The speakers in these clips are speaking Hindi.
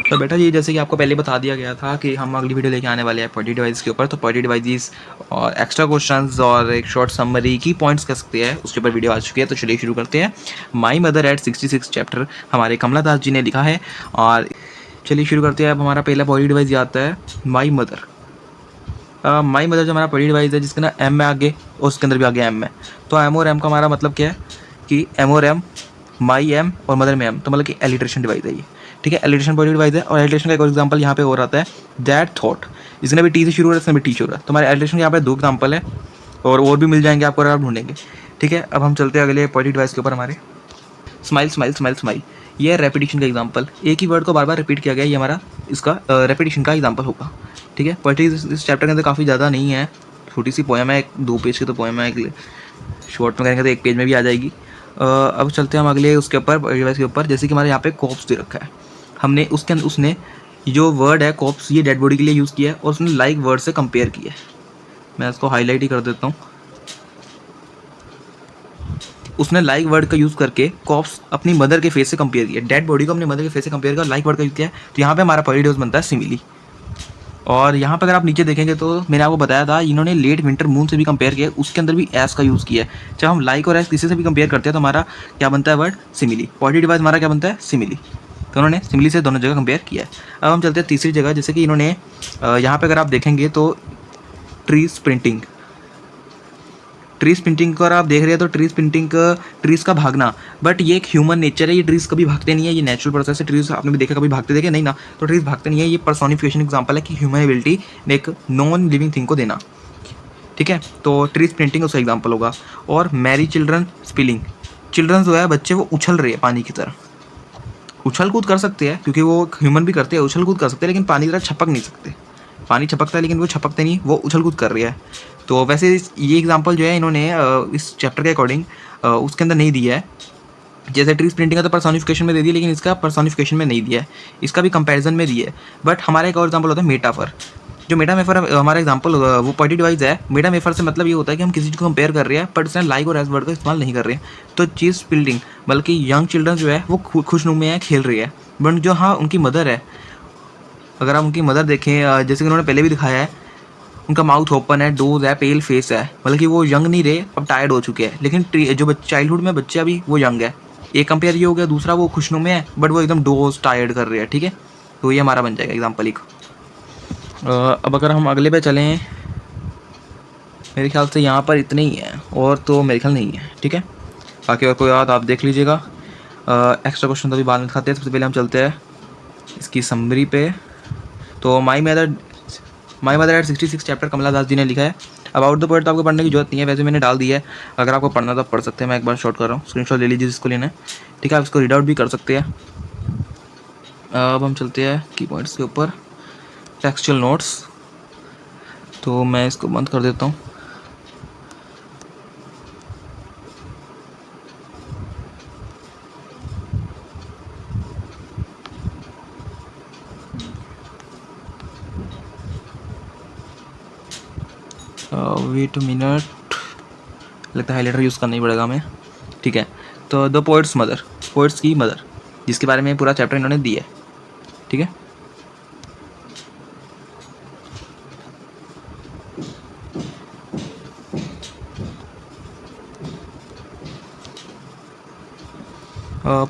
तो बेटा जी, जैसे कि आपको पहले बता दिया गया था कि हम अगली वीडियो लेके आने वाले हैं पॉइंटेड डिवाइस के ऊपर। तो पॉइंटेड डिवाइस और एक्स्ट्रा क्वेश्चंस और एक शॉर्ट समरी की पॉइंट्स कह सकते हैं, उसके ऊपर वीडियो आ चुकी है। तो चलिए शुरू करते हैं। माई मदर एट 66 चैप्टर हमारे कमला दास जी ने लिखा है। और चलिए शुरू करते हैं। अब हमारा पहला पॉइंटेड डिवाइस ये आता है माई मदर। माई मदर जो हमारा पॉइंटेड डिवाइस है, जिसके ना एम में आगे और उसके अंदर भी आगे एम है। तो एम और एम का हमारा मतलब क्या है कि एम और एम, माई एम और मदर में एम, तो मतलब कि एलिट्रेशन डिवाइस है ये। ठीक है, एलिट्रेशन पॉइंटेड डिवाइस है। और एलिट्रेशन का एक और एग्जांपल यहाँ पे और आता है, दैट थॉट। इसने भी टी से शुरू हो रहा है, इसने भी टी शुरू हो रहा है। तो हमारे एलिट्रेशन के यहाँ पे 2 एग्जांपल है और भी मिल जाएंगे आपको अगर आप ढूंढेंगे। ठीक है, अब हम चलते हैं अगले पॉइंटेड डिवाइस के ऊपर हमारे। स्माइल स्माइल स्माइल स्माइल, ये रेपिटेशन का एग्जांपल, एक ही वर्ड को बार बार रिपीट किया गया, ये हमारा इसका रेपिटेशन का एग्जांपल होगा। ठीक है, पोएट्री इस चैप्टर के अंदर काफ़ी ज़्यादा नहीं है, छोटी सी पोएम है, 2 पेज की तो पोएम है। एक शॉर्ट में करेंगे तो 1 पेज में भी आ जाएगी। अब चलते हैं हम अगले उसके ऊपर, डिवाइस के ऊपर। जैसे कि हमारे यहाँ पे कॉप्स दे रखा है, हमने उसके अंदर उसने जो वर्ड है कॉप्स, ये डेड बॉडी के लिए यूज़ किया है और उसने लाइक वर्ड से कंपेयर किया है। मैं इसको हाईलाइट ही कर देता हूँ। उसने लाइक वर्ड का यूज़ करके कॉप्स अपनी मदर के फेस से कंपेयर किया, डेड बॉडी को अपनी मदर के फेस से कंपेयर कर लाइक वर्ड का यूज़ किया है। तो यहाँ पे हमारा पॉइंट बनता है सिमिली। और यहाँ पर अगर आप नीचे देखेंगे तो मैंने आपको बताया था, इन्होंने लेट विंटर मून से भी कंपेयर किया, उसके अंदर भी एस का यूज़ किया है। जब हम लाइक और एस किसी से भी कंपेयर करते हैं तो हमारा क्या बनता है वर्ड, सिमिली। पॉइंटेड डिवाइस हमारा क्या बनता है, सिमिली। तो उन्होंने सिमिली से दोनों जगह कंपेयर किया है। अब हम चलते हैं तीसरी जगह। जैसे कि इन्होंने यहाँ पर अगर आप देखेंगे तो ट्रीज प्रिंटिंग, ट्रीज प्रिंटिंग को अगर आप देख रहे हैं तो ट्रीज प्रिंटिंग, ट्रीज का भागना, बट ये एक ह्यूमन नेचर है, ये ट्रीज कभी भागते नहीं है, ये नेचुरल प्रोसेस है। ट्रीज आपने भी देखा, कभी भागते देखे नहीं ना, तो ट्रीज भागते नहीं है। ये पर्सोनिफिकेशन एग्जांपल है कि ह्यूमन एबिलिटी एक नॉन लिविंग थिंग को देना। ठीक है, तो ट्रीज प्रिंटिंग उसका एग्जाम्पल होगा। और मैरी चिल्ड्रन स्पिलिंग, चिल्ड्रन जो है बच्चे, वो उछल रहे हैं पानी की तरह। उछल कूद कर सकते हैं क्योंकि वो ह्यूमन भी करते हैं, उछल कूद कर सकते हैं, लेकिन पानी की तरह छपक नहीं सकते। पानी छपकता है लेकिन वो छपकते नहीं, वो उछल कूद कर रही है। तो वैसे ये एग्जांपल जो है इन्होंने इस चैप्टर के अकॉर्डिंग उसके अंदर नहीं दिया है। जैसे ट्रीज प्रिंटिंग का तो पर्सोनिफिकेशन में दे दिया, लेकिन इसका पर्सोनिफिकेशन में नहीं दिया है, इसका भी कंपैरिजन में दिया है। बट हमारा एक और एग्जांपल होता है मेटाफर। जो मेटामेफर हमारा एग्जांपल वो पॉइंटेड डिवाइस है। मेटामेफर से मतलब ये होता है कि हम किसी चीज़ को कंपेयर कर रहे हैं बट उसने लाइक और एज वर्ड का इस्तेमाल नहीं कर रहे हैं। तो चीज़ बिल्डिंग, बल्कि यंग चिल्ड्रन जो है वो खुशनुमे हैं, खेल रही है। बट जो हाँ उनकी मदर है, अगर आप उनकी मदर देखें, जैसे कि उन्होंने पहले भी दिखाया है, उनका माउथ ओपन है, डोज है, पेल फेस है, मतलब कि वो यंग नहीं रहे, अब टायर्ड हो चुके हैं। लेकिन जो चाइल्डहुड में बच्चे अभी वो यंग है। एक कंपेयर ये हो गया, दूसरा वो खुशनुमे है बट वो एकदम डोज टायर्ड कर रहे हैं। ठीक है, तो ये हमारा बन जाएगा एग्जाम्पल एक। अब अगर हम अगले पे चलें, मेरे ख्याल से यहाँ पर इतने ही हैं और तो मेरे ख्याल नहीं है। ठीक है, बाकी और कोई याद आप देख लीजिएगा। एक्स्ट्रा क्वेश्चन तो अभी बाद में दिखाते हैं, सबसे पहले हम चलते हैं इसकी समरी पे। तो माई मदर एट 66 चैप्टर कमला दास जी ने लिखा है। अबाउट द पोएट तो आपको पढ़ने की जरूरत नहीं है, वैसे मैंने डाल दिया है, अगर आपको पढ़ना तो आप पढ़ सकते हैं। मैं एक बार शॉर्ट कर रहा हूँ, स्क्रीनशॉट ले लीजिए जिसको लेना है। ठीक है, आप इसको रीड आउट भी कर सकते हैं। अब हम चलते हैं की पॉइंट्स के ऊपर, टेक्सचुअल नोट्स। तो मैं इसको बंद कर देता हूँ। वेट मिनट, लगता है हाईलाइटर यूज़ करना ही पड़ेगा हमें। ठीक है, तो द पोइट्स मदर, पोइट्स की मदर, जिसके बारे में पूरा चैप्टर इन्होंने दिया है। ठीक है,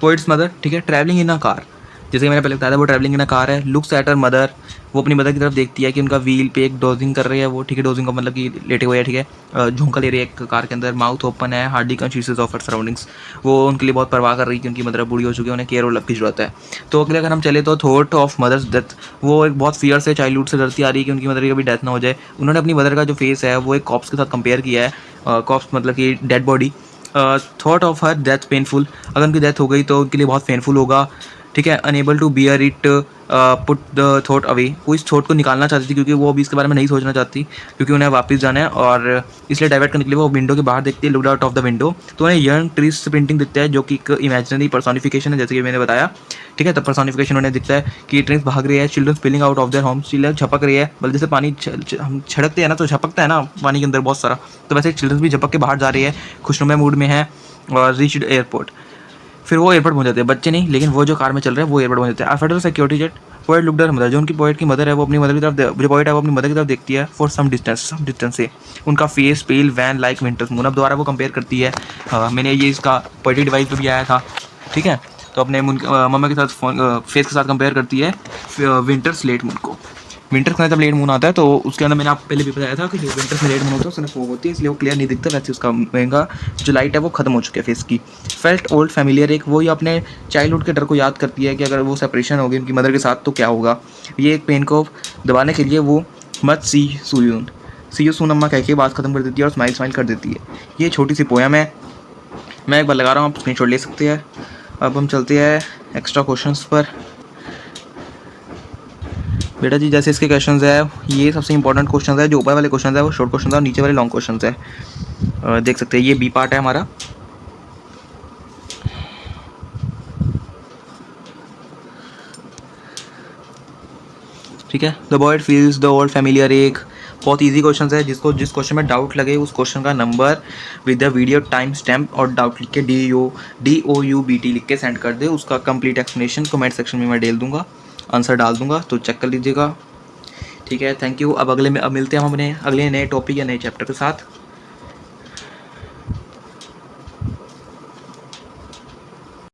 पोइट्स मदर। ठीक है, ट्रैवलिंग इन अ कार, जैसे कि मैंने पहले बताया था, वो ट्रैवलिंग इन अ कार है। लुक्स एट हर मदर, वो अपनी मदर की तरफ देखती है कि उनका व्हील पे एक डोजिंग कर रही है वो। ठीक है, डोजिंग का मतलब कि लेटे हुए है। ठीक है, झोंका ले रही है एक कार के अंदर। माउथ ओपन है, hardly conscious of her surroundings, वो उनके लिए बहुत परवाह कर रही है कि उनकी मदर बूढ़ी हो चुकी है, उन्हें केयर और लव की जरूरत है। तो अगले अगर हम चले तो थॉट ऑफ मदर्स डेथ, वो एक बहुत फियर से चाइल्डहुड से डरती आ रही है कि उनकी मदर की कभी डेथ ना हो जाए। उन्होंने अपनी मदर का जो फेस है वो एक कॉप्स के साथ कंपेयर किया है। कॉप्स मतलब कि dead body. Thought of her death painful, अगर उनकी डेथ हो गई तो उनके लिए बहुत पेनफुल होगा। ठीक है, unable to bear it, put the thought away, वो इस थॉट को निकालना चाहती थी क्योंकि वो अभी इसके बारे में नहीं सोचना चाहती, क्योंकि उन्हें वापस जाना है और इसलिए डाइवर्ट करने के लिए वो विंडो के बाहर देखती है, look out of the window. तो उन्हें यंग ट्रीज पेंटिंग दिखता है जो कि एक इमेजिनरी पर्सोनिफिकेशन है, जैसे कि मैंने बताया। ठीक है, तो पर्सोनिफिकेशन उन्हें दिखता है कि ट्रीज भाग रही है, children spilling out of their home, children छपक रही है, बल्कि जैसे पानी हम छिड़कते हैं ना तो छपकता है ना पानी के अंदर बहुत सारा, तो वैसे चिल्ड्रन भी झपक के बाहर जा रही है, खुशनुमा मूड में है। और रीच्ड एयरपोर्ट, फिर वो एयरपोर्ट पहुंच जाते हैं, बच्चे नहीं लेकिन वो जो कार में चल रहे हैं वो एयरपोर्ट पहुंच जाते हैं। After security jet, poet looked her mother, जो उनकी पोएट की मदर है वो अपनी मदर की तरफ, जो पोएट है वो अपनी मदर की तरफ देखती है फॉर सम डिस्टेंस से। उनका फेस पेल वैन लाइक विंटर्स मून। अब दोबारा वो कंपेयर करती है, मैंने ये इसका पोएट्री डिवाइस पे भी आया था, ठीक है। तो अपने मम्मा के साथ फेस के साथ कंपेयर करती है विंटर्स लेट मून को। विंटर्स में जब लेट मून आता है तो उसके अंदर मैंने आपको पहले भी बताया था कि जो विंटर्स में लेट मून होता है उसमें फॉग होती है, इसलिए वो क्लियर नहीं दिखता, वैसे उसका महंगा जो लाइट है वो खत्म हो चुकी है फेस की। फेल्ट ओल्ड फैमिलियर, एक वो ही अपने चाइल्डहुड के डर को याद करती है कि अगर वो सेपरेशन होगी उनकी मदर के साथ तो क्या होगा। ये एक पेन को दबाने के लिए वो मत सी यू सून अम्मा कह के बात खत्म कर देती है और स्माइल कर देती है। ये छोटी सी पोयम है, मैं एक बार लगा रहा हूँ, आप स्क्रीनशॉट ले सकते हैं। अब हम चलते हैं एक्स्ट्रा क्वेश्चंस पर। बेटा जी जैसे इसके क्वेश्चंस है, ये सबसे इंपॉर्टेंट क्वेश्चंस है, जो ऊपर वाले क्वेश्चंस है वो शॉर्ट क्वेश्चंस है और नीचे वाले लॉन्ग क्वेश्चंस है। देख सकते हैं ये बी पार्ट है हमारा। ठीक है, the boy feels the old familiar एक बहुत इजी क्वेश्चन है, जिस क्वेश्चन में डाउट लगे उस क्वेश्चन का number with the video time stamp और डाउट लिख के DOUBT लिख के सेंड कर दे। उसका कंप्लीट एक्सप्लेनेशन कमेंट सेक्शन में मैं आंसर डाल दूंगा, तो चेक कर लीजिएगा। ठीक है, थैंक यू। अब मिलते हैं हम अपने अगले नए टॉपिक या नए चैप्टर के साथ।